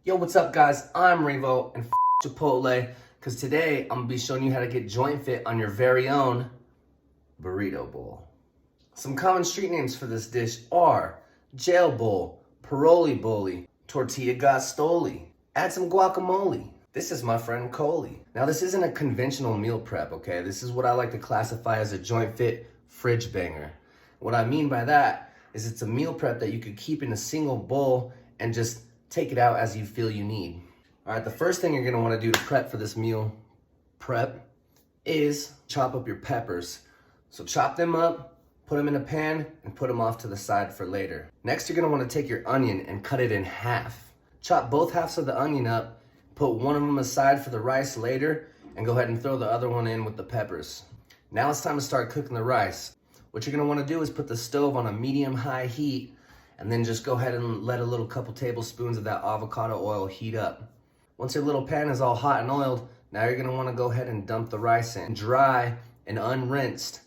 Yo, what's up guys? I'm Revo and Chipotle, because today I'm gonna be showing you how to get Jointfit on your very own burrito bowl. Some common street names for this dish are jail bowl, paroli bowly, tortilla gastoli. Add some guacamole. This is my friend Coley. Now this isn't a conventional meal prep, okay? This is what I like to classify as a Jointfit fridge banger. What I mean by that is it's a meal prep that you could keep in a single bowl and just take it out as you feel you need. All right, the first thing you're gonna wanna do to prep for this meal prep is chop up your peppers. So chop them up, put them in a pan, and put them off to the side for later. Next, you're gonna wanna take your onion and cut it in half. Chop both halves of the onion up, put one of them aside for the rice later, and go ahead and throw the other one in with the peppers. Now it's time to start cooking the rice. What you're gonna wanna do is put the stove on a medium-high heat, and then just go ahead and let a little couple tablespoons of that avocado oil heat up. Once your little pan is all hot and oiled, now you're gonna wanna go ahead and dump the rice in, dry and unrinsed,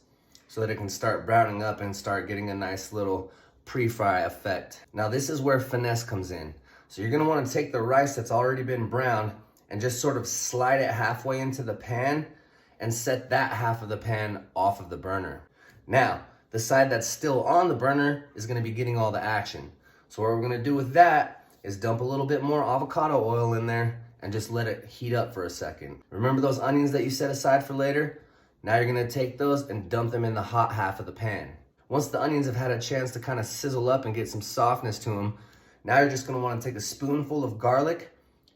so that it can start browning up and start getting a nice little pre-fry effect. Now this is where finesse comes in. So you're gonna wanna take the rice that's already been browned and just sort of slide it halfway into the pan and set that half of the pan off of the burner. Now, the side that's still on the burner is gonna be getting all the action. So what we're gonna do with that is dump a little bit more avocado oil in there and just let it heat up for a second. Remember those onions that you set aside for later? Now you're gonna take those and dump them in the hot half of the pan. Once the onions have had a chance to kind of sizzle up and get some softness to them, now you're just gonna wanna take a spoonful of garlic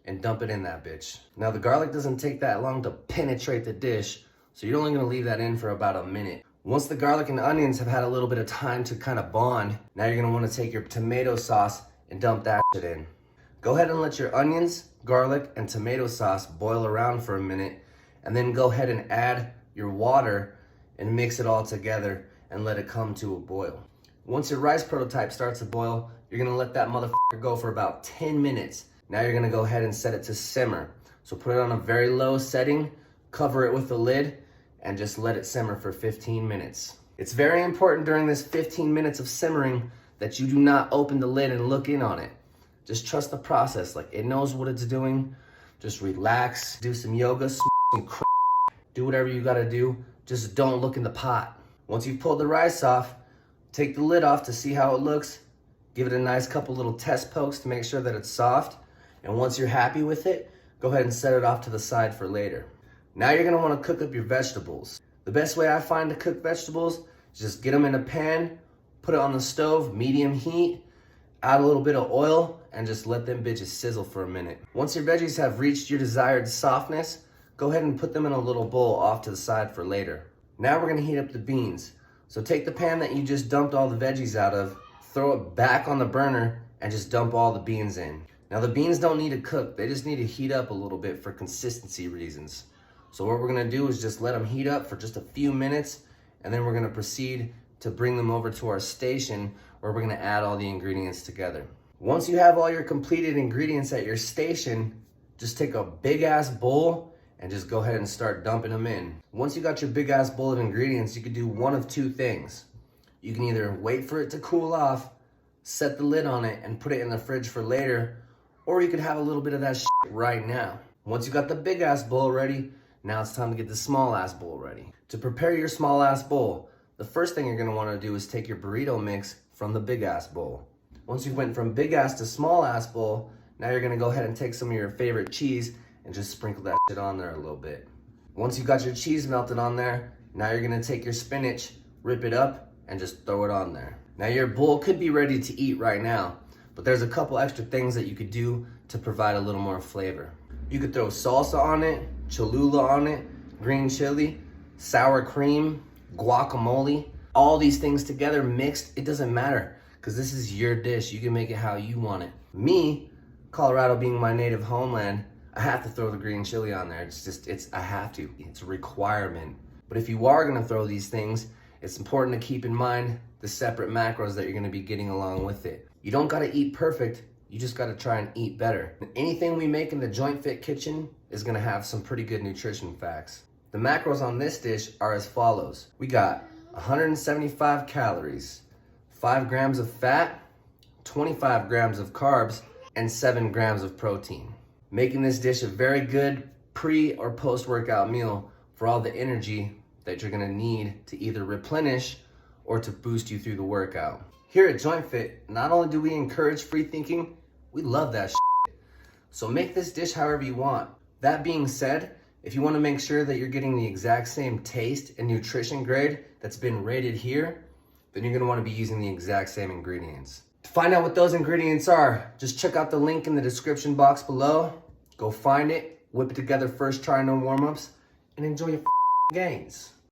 and dump it in that bitch. Now the garlic doesn't take that long to penetrate the dish, so you're only gonna leave that in for about a minute. Once the garlic and onions have had a little bit of time to kind of bond, now you're gonna wanna take your tomato sauce and dump that shit in. Go ahead and let your onions, garlic, and tomato sauce boil around for a minute, and then go ahead and add your water and mix it all together and let it come to a boil. Once your rice prototype starts to boil, you're gonna let that motherfucker go for about 10 minutes. Now you're gonna go ahead and set it to simmer. So put it on a very low setting, cover it with a lid, and just let it simmer for 15 minutes. It's very important during this 15 minutes of simmering that you do not open the lid and look in on it. Just trust the process, like it knows what it's doing. Just relax, do some yoga, some do whatever you gotta do. Just don't look in the pot. Once you've pulled the rice off, take the lid off to see how it looks. Give it a nice couple little test pokes to make sure that it's soft. And once you're happy with it, go ahead and set it off to the side for later. Now you're gonna wanna cook up your vegetables. The best way I find to cook vegetables is just get them in a pan, put it on the stove, medium heat, add a little bit of oil, and just let them bitches sizzle for a minute. Once your veggies have reached your desired softness, go ahead and put them in a little bowl off to the side for later. Now we're gonna heat up the beans. So take the pan that you just dumped all the veggies out of, throw it back on the burner, and just dump all the beans in. Now the beans don't need to cook, they just need to heat up a little bit for consistency reasons. So what we're gonna do is just let them heat up for just a few minutes, and then we're gonna proceed to bring them over to our station where we're gonna add all the ingredients together. Once you have all your completed ingredients at your station, just take a big ass bowl and just go ahead and start dumping them in. Once you got your big ass bowl of ingredients, you can do one of two things. You can either wait for it to cool off, set the lid on it, and put it in the fridge for later, or you could have a little bit of that shit right now. Once you got the big ass bowl ready, now it's time to get the small ass bowl ready. To prepare your small ass bowl, the first thing you're gonna wanna do is take your burrito mix from the big ass bowl. Once you went from big ass to small ass bowl, now you're gonna go ahead and take some of your favorite cheese and just sprinkle that shit on there a little bit. Once you got your cheese melted on there, now you're gonna take your spinach, rip it up, and just throw it on there. Now your bowl could be ready to eat right now, but there's a couple extra things that you could do to provide a little more flavor. You could throw salsa on it, Cholula on it, green chili, sour cream, guacamole. All these things together mixed, it doesn't matter, because this is your dish. You can make it how you want it. Me, Colorado being my native homeland, I have to throw the green chili on there. I have to. It's a requirement. But if you are gonna throw these things, it's important to keep in mind the separate macros that you're gonna be getting along with it. You don't gotta eat perfect, you just gotta try and eat better. Anything we make in the Jointfit kitchen is gonna have some pretty good nutrition facts. The macros on this dish are as follows. We got 175 calories, 5 grams of fat, 25 grams of carbs, and 7 grams of protein, making this dish a very good pre or post-workout meal for all the energy that you're gonna need to either replenish or to boost you through the workout. Here at Jointfit, not only do we encourage free thinking, we love that shit. So make this dish however you want. That being said, if you wanna make sure that you're getting the exact same taste and nutrition grade that's been rated here, then you're gonna wanna be using the exact same ingredients. To find out what those ingredients are, just check out the link in the description box below. Go find it, whip it together first, try no warm-ups, and enjoy your gains.